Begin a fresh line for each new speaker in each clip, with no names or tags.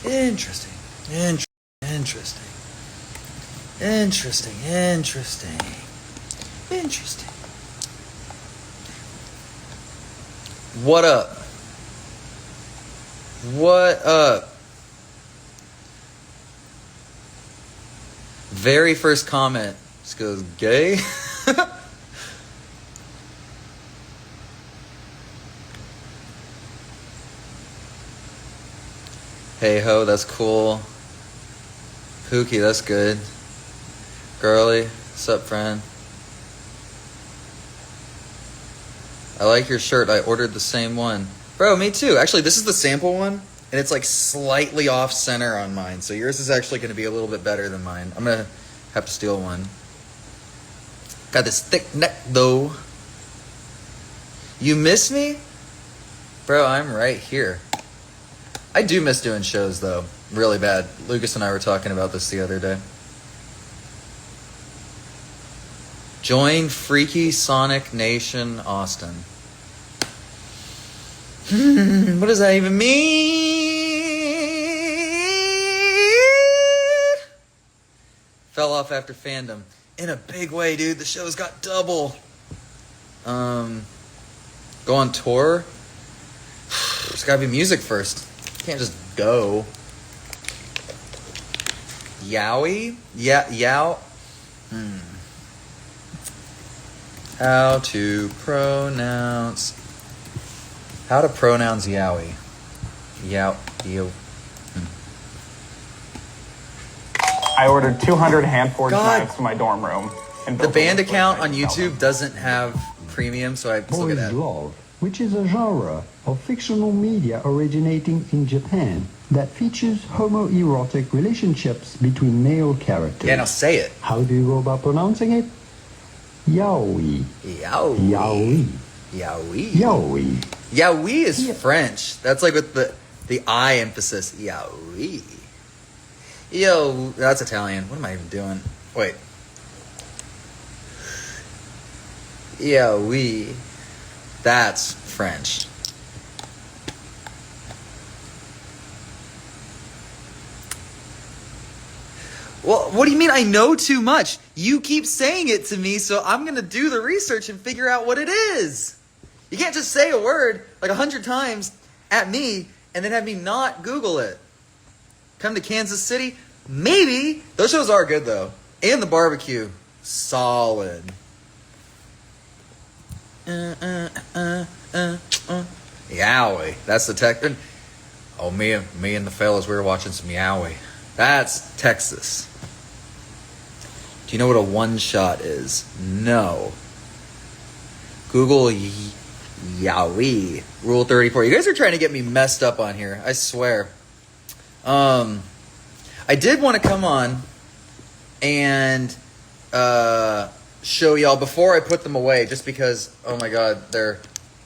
Interesting. Interesting. Interesting. Interesting. Interesting. What up? What up? Very first comment just goes gay. Hey ho, that's cool. Pookie, that's good. Girly, what's up, friend? I like your shirt. I ordered the same one. Bro, me too. Actually, this is the sample one, and it's like slightly off center on mine. So yours is actually going to be a little bit better than mine. I'm going to have to steal one. Got this thick neck, though. You miss me? Bro, I'm right here. I do miss doing shows, though. Really bad. Lucas and I were talking about this the other day. Join Freaky Sonic Nation Awsten. What does that even mean? Fell off after fandom. In a big way, dude. The show's got double. Go on tour? There's gotta be music first. Can't just go. Yowie? Yeah, yow. How to pronounce yowie. Yow.
I ordered 200 hand-forged knives to my dorm room. And
the band account on YouTube doesn't have premium, so I just look at that.
Love, which is a genre of fictional media originating in Japan that features homoerotic relationships between male characters.
Yeah, now say it.
How do you go about pronouncing it? Yaoi.
Yaoi.
Yaoi.
Yaoi.
Yaoi.
Yaoi is French. That's like with the I emphasis. Yaoi. Yo, that's Italian. What am I even doing? Wait. Yaoi. That's French. Well, what do you mean I know too much? You keep saying it to me, so I'm going to do the research and figure out what it is. You can't just say a word like 100 times at me and then have me not Google it. Come to Kansas City? Maybe. Those shows are good, though. And the barbecue. Solid. Yowie. That's the tech. Oh, me and the fellas, we were watching some Yowie. That's Texas. Do you know what a one-shot is? No. Google Yowie. Rule 34. You guys are trying to get me messed up on here. I swear. I did want to come on and show y'all before I put them away, just because, oh my god, they're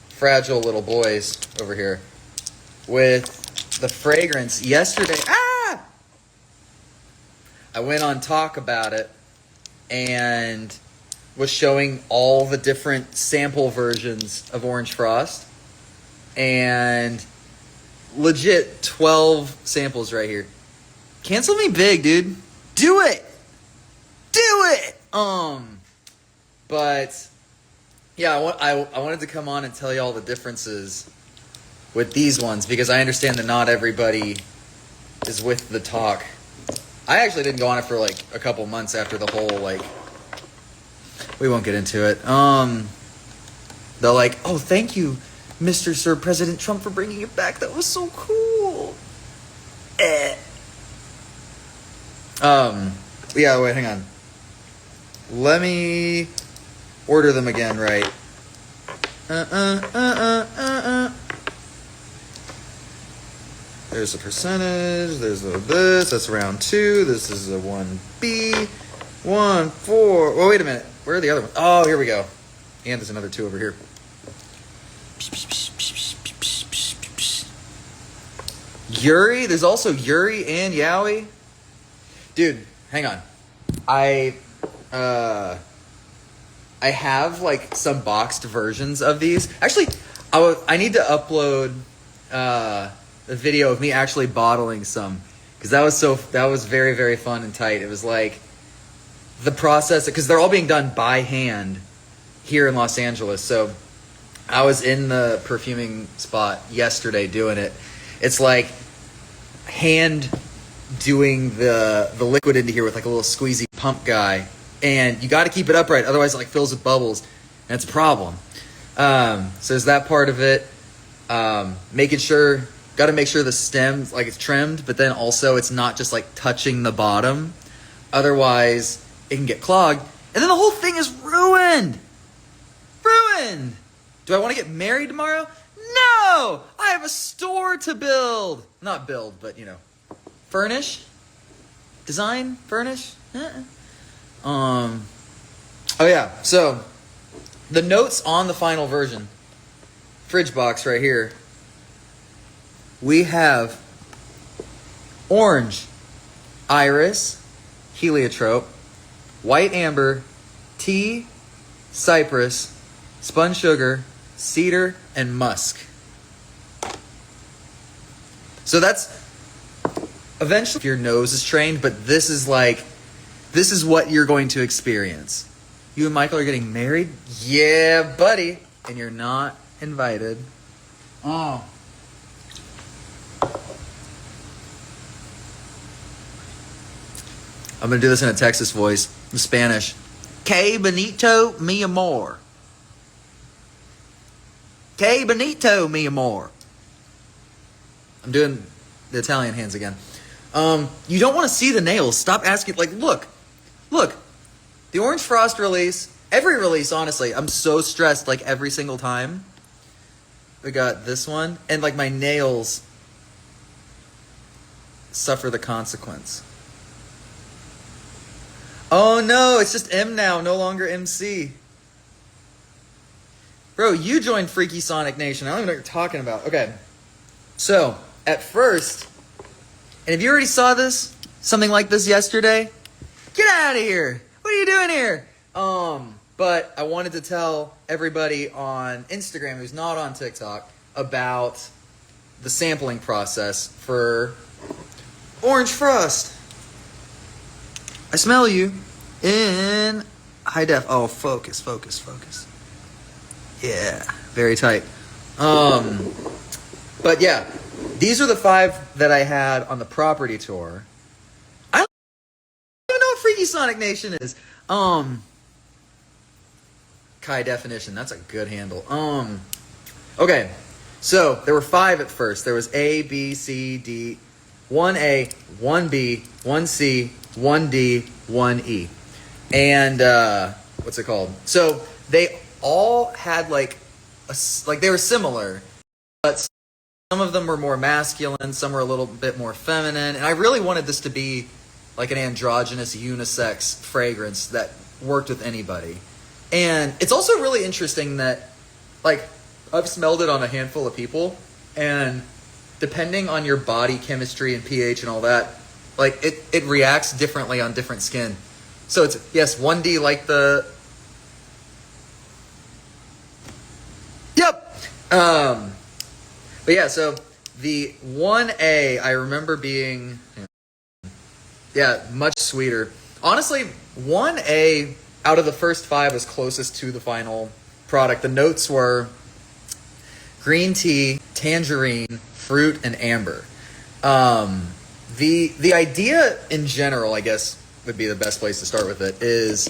fragile little boys over here. With the fragrance yesterday. I went on Talk About It and was showing all the different sample versions of Orange Frost. And legit 12 samples right here. Cancel me big, dude. Do it. Do it. But yeah, I wanted to come on and tell you all the differences with these ones, because I understand that not everybody is with the talk. I actually didn't go on it for like a couple months after the whole, like, we won't get into it. They're like, oh, thank you, Mr. Sir President Trump, for bringing it back. That was so cool. Yeah, wait, hang on. Let me order them again, right? There's a percentage, there's a this, that's round 2, this is a 1B, 1, 4, oh, wait a minute, where are the other ones? Oh, here we go. And there's another 2 over here. Yuri, there's also Yuri and Yowie. Dude, hang on. I have like some boxed versions of these. Actually, I need to upload a video of me actually bottling some, because that was very, very fun and tight. It was like the process, because they're all being done by hand here in Los Angeles. So I was in the perfuming spot yesterday doing it. It's like hand doing the liquid into here with like a little squeezy pump guy, and you got to keep it upright, otherwise it like fills with bubbles, and it's a problem. So there's that part of it. Got to make sure the stem like it's trimmed, but then also it's not just like touching the bottom, otherwise it can get clogged, and then the whole thing is ruined. Do I want to get married tomorrow? No, I have a store to build. Not build, but furnish, design, furnish. Oh yeah. So the notes on the final version, fridge box right here. We have orange, iris, heliotrope, white amber, tea, cypress, spun sugar, cedar, and musk. So that's eventually if your nose is trained, but this is what you're going to experience. You and Michael are getting married? Yeah, buddy. And you're not invited. Oh. I'm going to do this in a Texas voice. In Spanish. Que bonito, mi amor. Que bonito, mi amor. I'm doing the Italian hands again. You don't want to see the nails. Stop asking. Like, look. The Orange Frost release, every release, honestly, I'm so stressed like every single time. We got this one, and like my nails suffer the consequence. Oh no, it's just M now, no longer MC. Bro, you joined Freaky Sonic Nation. I don't even know what you're talking about. Okay. So, at first, and if you already saw this, something like this yesterday, get out of here. What are you doing here? But I wanted to tell everybody on Instagram who's not on TikTok about the sampling process for Orange Frost. I smell you in HiiDef. Oh, focus. Yeah, very tight. But yeah, these are the 5 that I had on the property tour. I don't even know what Freaky Sonic Nation is. Kai Definition, that's a good handle. Okay, so there were 5 at first. There was A, B, C, D, 1A, 1B, 1C, 1D, 1E. And what's it called? So they all had like they were similar, but some of them were more masculine, some were a little bit more feminine, and I really wanted this to be like an androgynous unisex fragrance that worked with anybody. And it's also really interesting that like I've smelled it on a handful of people, and depending on your body chemistry and pH and all that, like it reacts differently on different skin. So it's, yes, 1D like the... Yep! But yeah, so the 1A, I remember being... Yeah, much sweeter. Honestly, 1A out of the first 5 was closest to the final product. The notes were green tea, tangerine, fruit, and amber. The idea in general, I guess, would be the best place to start with it, is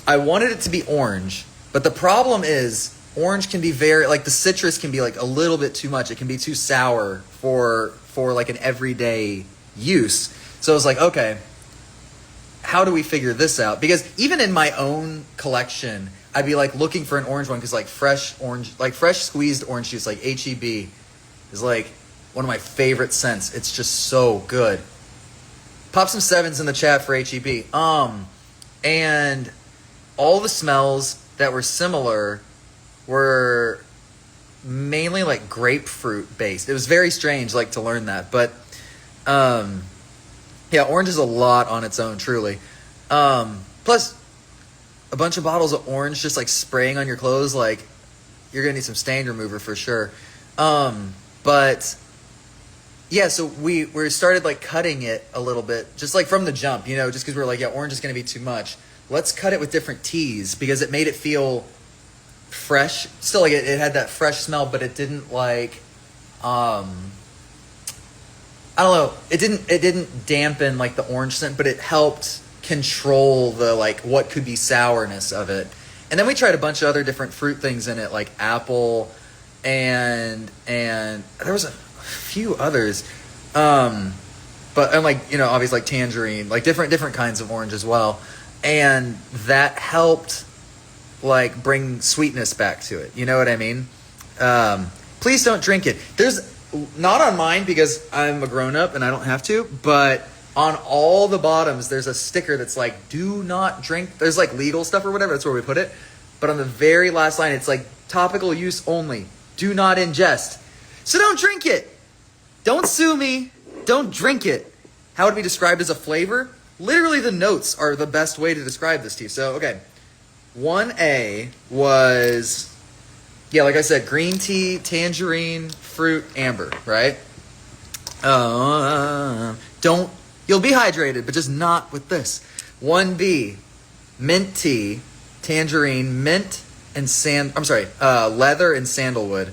I wanted it to be orange, but the problem is orange can be very, like the citrus can be like a little bit too much. It can be too sour for like an everyday use. So I was like, okay, how do we figure this out? Because even in my own collection, I'd be like looking for an orange one, because like fresh squeezed orange juice, like HEB, is like one of my favorite scents. It's just so good. Pop some 7s in the chat for HEB. And all the smells that were similar were mainly like grapefruit based. It was very strange, like, to learn that. But yeah, orange is a lot on its own, truly. Plus, a bunch of bottles of orange just like spraying on your clothes, like, you're gonna need some stain remover for sure. But yeah, so we started like cutting it a little bit, just like from the jump, you know, just because we were like, yeah, orange is going to be too much. Let's cut it with different teas because it made it feel fresh. Still, like it had that fresh smell, but it didn't like, I don't know. It didn't dampen like the orange scent, but it helped control the like what could be sourness of it. And then we tried a bunch of other different fruit things in it, like apple, and there was a few others, but and like, you know, obviously like tangerine, like different kinds of orange as well, and that helped like bring sweetness back to it. You know what I mean? Please don't drink it. There's not on mine because I'm a grown up and I don't have to, but on all the bottoms there's a sticker that's like, do not drink. There's like legal stuff or whatever, that's where we put it, but on the very last line it's like topical use only, do not ingest. So don't drink it. Don't sue me. Don't drink it. How would it be described as a flavor? Literally the notes are the best way to describe this tea. So, okay. 1A was, yeah, like I said, green tea, tangerine, fruit, amber, right? You'll be hydrated, but just not with this. 1B, mint tea, tangerine, mint, and leather and sandalwood.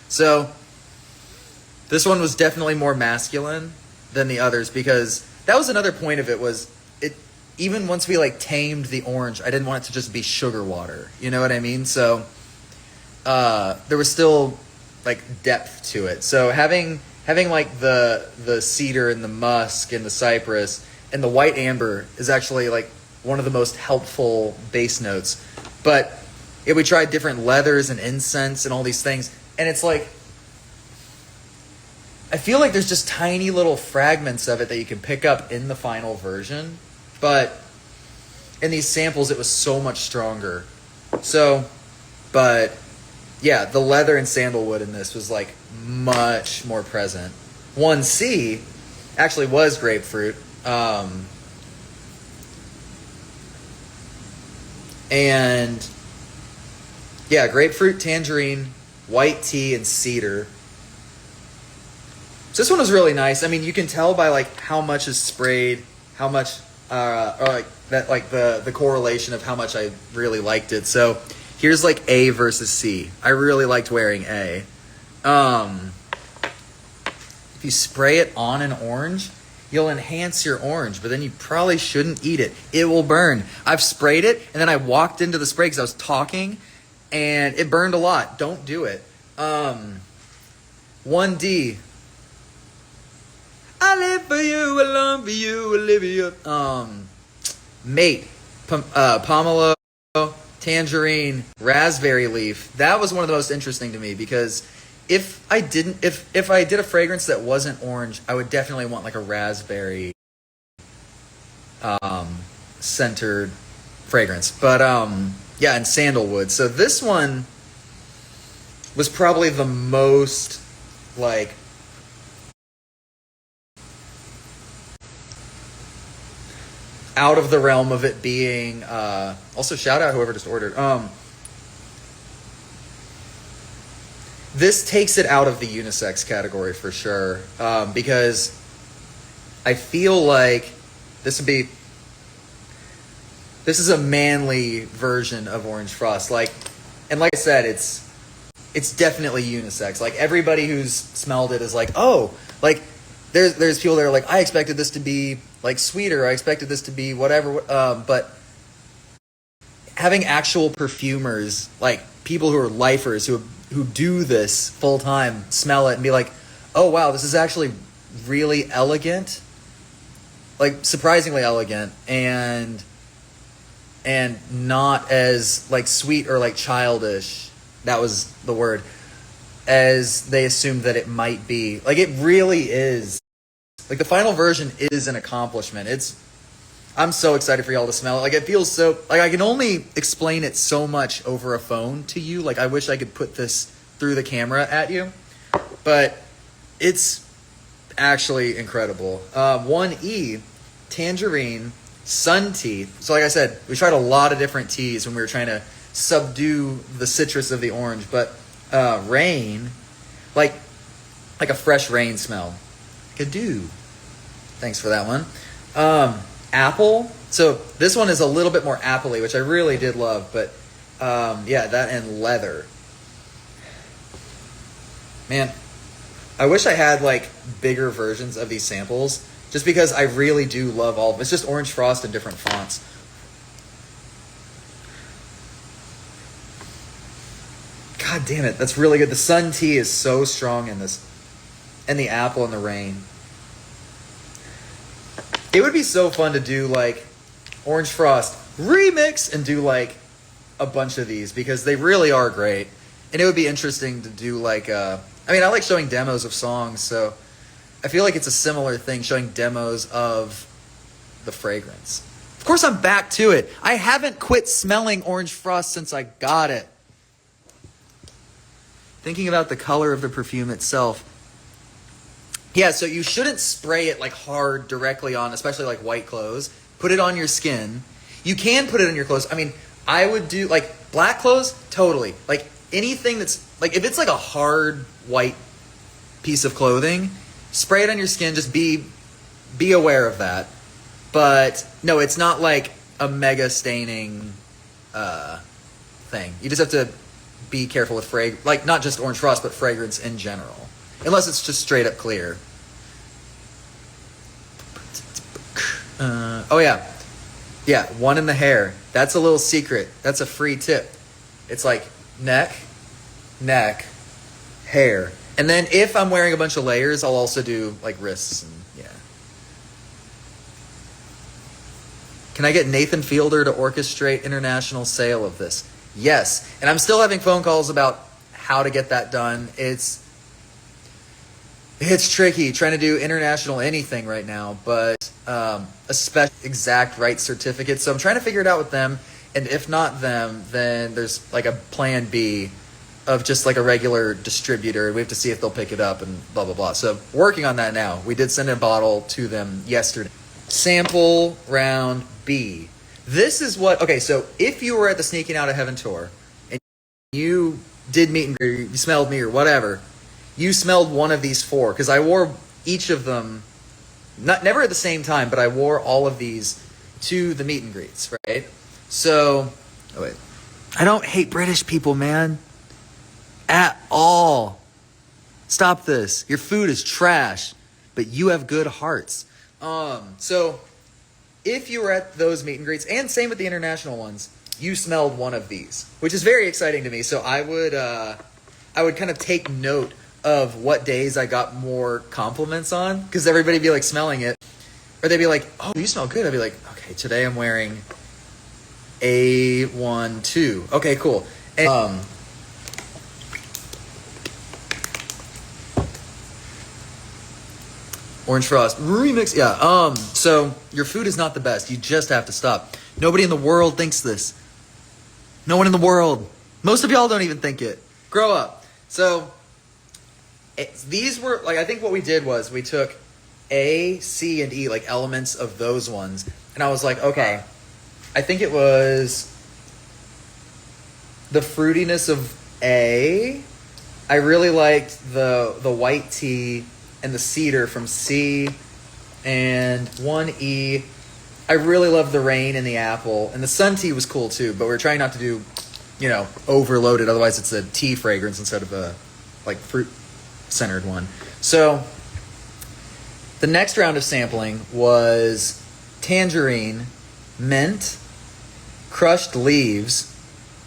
So, this one was definitely more masculine than the others because that was another point of it was it, even once we like tamed the orange, I didn't want it to just be sugar water. You know what I mean? So there was still like depth to it. So having like the cedar and the musk and the cypress and the white amber is actually like one of the most helpful base notes. But we tried different leathers and incense and all these things, and it's like, I feel like there's just tiny little fragments of it that you can pick up in the final version, but in these samples it was so much stronger. So, but yeah, the leather and sandalwood in this was like much more present. 1C actually was grapefruit, and yeah, grapefruit, tangerine, white tea, and cedar. So this one was really nice. I mean, you can tell by like how much is sprayed, how much, or like that, like the correlation of how much I really liked it. So here's like A versus C. I really liked wearing A. If you spray it on an orange, you'll enhance your orange, but then you probably shouldn't eat it. It will burn. I've sprayed it, and then I walked into the spray because I was talking, and it burned a lot. Don't do it. 1D. I live for you, I long for you, Olivia. Mate, pomelo, tangerine, raspberry leaf. That was one of the most interesting to me because if I did a fragrance that wasn't orange, I would definitely want like a raspberry centered fragrance. But yeah, and sandalwood. So this one was probably the most like out of the realm of it being also shout out whoever just ordered. This takes it out of the unisex category for sure, because I feel like this is a manly version of Orange Frost. Like I said, it's definitely unisex. Like everybody who's smelled it is like, oh, like there's people that are like, I expected this to be like sweeter, I expected this to be whatever, but having actual perfumers, like people who are lifers who do this full time, smell it and be like, oh wow, this is actually really elegant, like surprisingly elegant, and not as like sweet or like childish, that was the word, as they assumed that it might be. Like it really is. Like the final version is an accomplishment. I'm so excited for y'all to smell it. Like it feels so, like I can only explain it so much over a phone to you. Like I wish I could put this through the camera at you, but it's actually incredible. 1E, tangerine, sun tea. So like I said, we tried a lot of different teas when we were trying to subdue the citrus of the orange, but rain, like a fresh rain smell. Could-do. Thanks for that one. Apple. So this one is a little bit more apple-y, which I really did love. But yeah, that and leather. Man, I wish I had like bigger versions of these samples, just because I really do love all of them. It's just Orange Frost in different fonts. God damn it, that's really good. The Sun Tea is so strong in this. And the apple and the rain. It would be so fun to do like Orange Frost remix and do like a bunch of these, because they really are great. And it would be interesting to do like I mean, I like showing demos of songs, so I feel like it's a similar thing, showing demos of the fragrance. Of course, I'm back to it. I haven't quit smelling Orange Frost since I got it. Thinking about the color of the perfume itself. Yeah, so you shouldn't spray it like hard directly on, especially like white clothes. Put it on your skin. You can put it on your clothes. I mean, I would do like black clothes, totally. Like anything that's like, if it's like a hard white piece of clothing, spray it on your skin. Just be aware of that. But no, it's not like a mega staining thing. You just have to be careful with like not just Orange Frost, but fragrance in general. Unless it's just straight up clear. Oh yeah. Yeah, one in the hair. That's a little secret. That's a free tip. It's like neck, hair. And then if I'm wearing a bunch of layers, I'll also do like wrists and yeah. Can I get Nathan Fielder to orchestrate international sale of this? Yes. And I'm still having phone calls about how to get that done. It's tricky trying to do international anything right now, but especially exact right certificates. So I'm trying to figure it out with them. And if not them, then there's like a plan B of just like a regular distributor. We have to see if they'll pick it up and blah, blah, blah. So working on that now. We did send a bottle to them yesterday. Sample round B. This is what, okay, so if you were at the Sneaking Out of Heaven tour and you did meet and greet, you smelled me or whatever, you smelled one of these four, because I wore each of them, never at the same time, but I wore all of these to the meet and greets, right? So, oh wait, I don't hate British people, man, at all. Stop this. Your food is trash, but you have good hearts. So if you were at those meet and greets, and same with the international ones, you smelled one of these, which is very exciting to me. So I would kind of take note of what days I got more compliments on, because everybody'd be like smelling it, or they'd be like, "Oh, you smell good." I'd be like, "Okay, today I'm wearing A12." Okay, cool. And, Orange Frost remix, yeah. So your food is not the best. You just have to stop. Nobody in the world thinks this. No one in the world. Most of y'all don't even think it. Grow up. So these were like, I think what we did was we took A, C, and E, like elements of those ones, and I was like, okay, I think it was the fruitiness of A. I really liked the white tea and the cedar from C, and 1E. I really loved the rain and the apple, and the sun tea was cool too, but we're trying not to do, overloaded. Otherwise it's a tea fragrance instead of a like fruit centered one. So the next round of sampling was tangerine, mint, crushed leaves,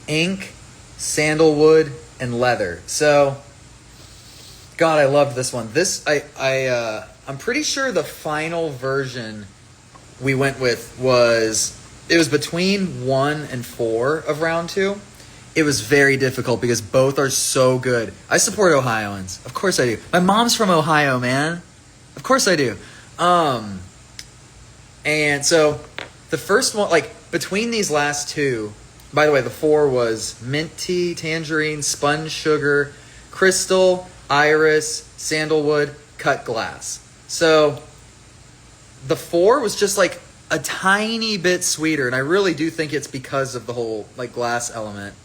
ink, sandalwood, and leather. So God, I loved this one. I'm pretty sure the final version we went with was between 1 and 4 of round 2. It was very difficult because both are so good. I support Ohioans. Of course I do. My mom's from Ohio, man. Of course I do. And so the first one, like between these last two, by the way, the 4 was mint tea, tangerine, sponge sugar, crystal, iris, sandalwood, cut glass. So the 4 was just like a tiny bit sweeter, and I really do think it's because of the whole like glass element.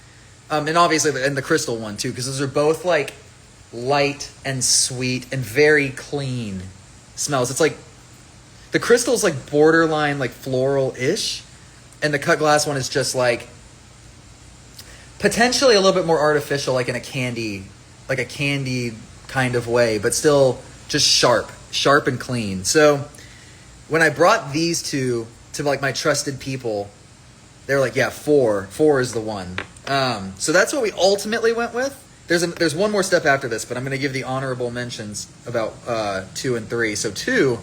And obviously, and the crystal one too, because those are both like light and sweet and very clean smells. It's like the crystal's like borderline like floral-ish, and the cut glass one is just like potentially a little bit more artificial, like in a candy kind of way, but still just sharp and clean. So when I brought these two to like my trusted people, they were like, yeah, four is the one. So that's what we ultimately went with. There's one more step after this, but I'm going to give the honorable mentions about 2 and 3. So 2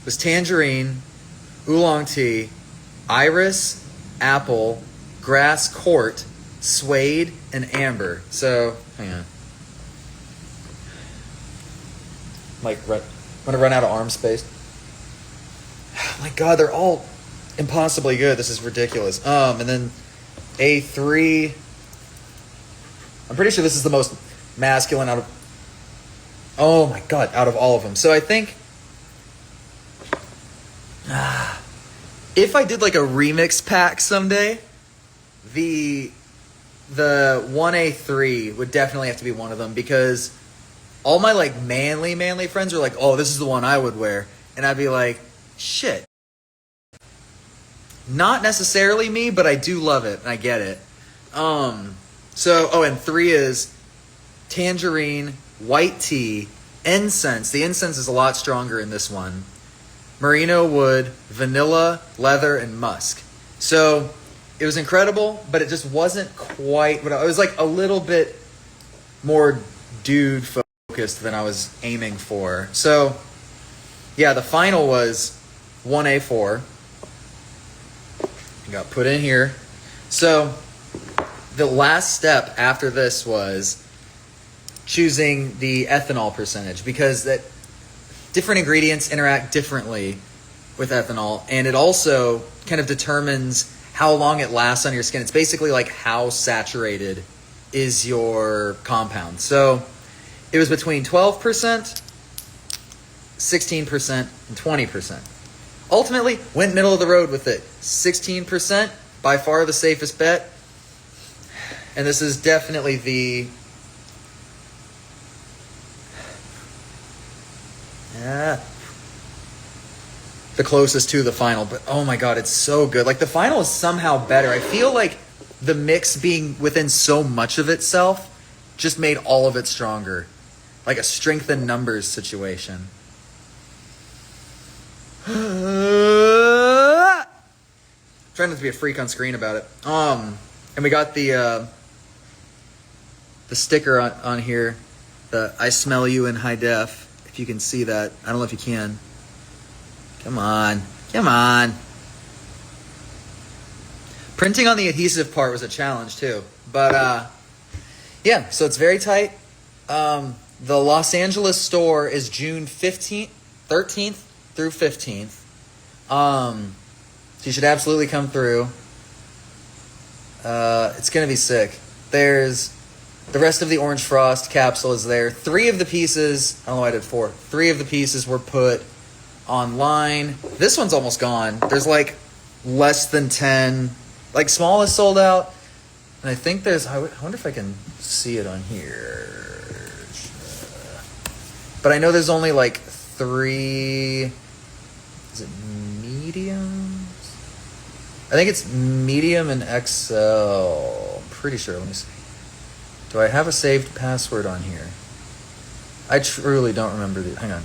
was tangerine, oolong tea, iris, apple, grass court, suede, and amber. So hang on. Like, I'm going to run out of arm space. Oh my God, they're all impossibly good. This is ridiculous. And then A3. I'm pretty sure this is the most masculine out of... Oh my God, out of all of them. So I think... if I did like a remix pack someday, the 1A3 would definitely have to be one of them, because all my like manly friends are like, oh, this is the one I would wear. And I'd be like, shit. Not necessarily me, but I do love it, and I get it. And 3 is tangerine, white tea, incense. The incense is a lot stronger in this one. Merino wood, vanilla, leather, and musk. So it was incredible, but it just wasn't quite what it was like, a little bit more dude focused than I was aiming for. So yeah, the final was 1A4. Got put in here. So the last step after this was choosing the ethanol percentage, because that different ingredients interact differently with ethanol, and it also kind of determines how long it lasts on your skin. It's basically like how saturated is your compound. So it was between 12%, 16%, and 20%. Ultimately, went middle of the road with it. 16%, by far the safest bet. And this is definitely the closest to the final. But oh my God, it's so good. Like, the final is somehow better. I feel like the mix being within so much of itself just made all of it stronger. Like a strength in numbers situation. Trying not to be a freak on screen about it. And we got the sticker on here, the I smell you in HiiDef. If you can see that, I don't know if you can. Come on. Printing on the adhesive part was a challenge too, but yeah. So it's very tight. The Los Angeles store is June 13th through 15th. So you should absolutely come through. It's gonna be sick. There's the rest of the Orange Frost capsule is there. 3 of the pieces, I don't know why I did 4. 3 of the pieces were put online. This one's almost gone. There's like less than 10. Like, small is sold out. And I think there's, I wonder if I can see it on here. But I know there's only like 3, is it mediums? I think it's medium and XL. I'm pretty sure. Let me see. Do I have a saved password on here? I truly don't remember the, hang on.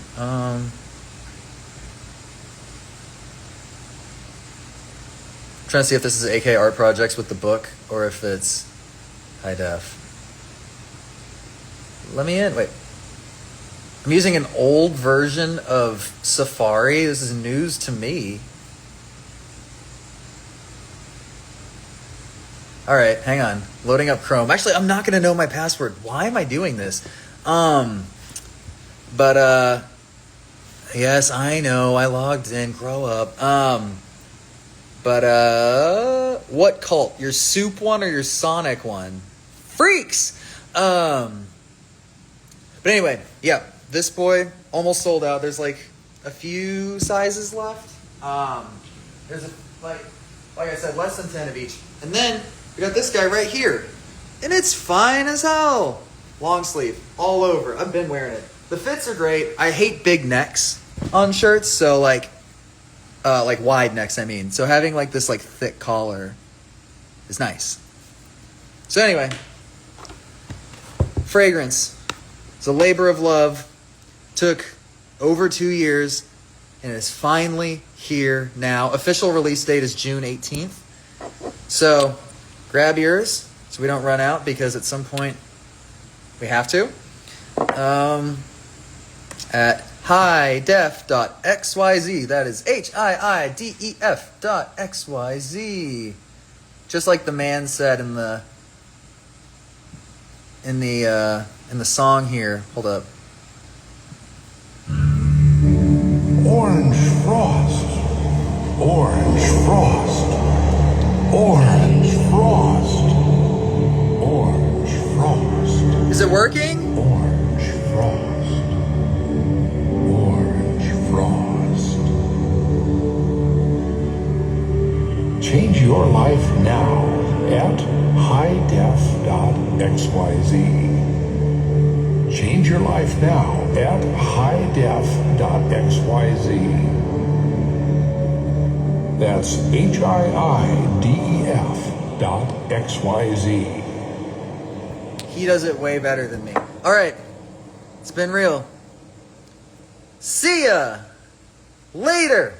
Trying to see if this is AK Art Projects with the book or if it's HiiDef. Let me in. Wait. I'm using an old version of Safari. This is news to me. All right, hang on. Loading up Chrome. Actually, I'm not going to know my password. Why am I doing this? Yes, I know. I logged in. Grow up. What cult? Your soup one or your Sonic one? Freaks! But anyway, yeah, this boy almost sold out. There's like a few sizes left. There's like I said, less than 10 of each. And then we got this guy right here. And it's fine as hell. Long sleeve, all over. I've been wearing it. The fits are great. I hate big necks. on shirts. So like wide necks, I mean. So having like this like thick collar is nice. So anyway, fragrance. It's a labor of love. Took over 2 years and is finally here now. Official release date is June 18th. So grab yours so we don't run out, because at some point we have to. At HiiDef.xyz. That is HiiDef.xyz. Just like the man said in the song here. Hold up.
Orange frost. Orange frost. Orange frost. Orange frost.
Is it working?
Orange frost. Orange frost. Change your life now at HiiDef.xyz. Change your life now at HiiDef.xyz. That's HiiDef.xyz.
He does it way better than me. All right. It's been real. See ya later.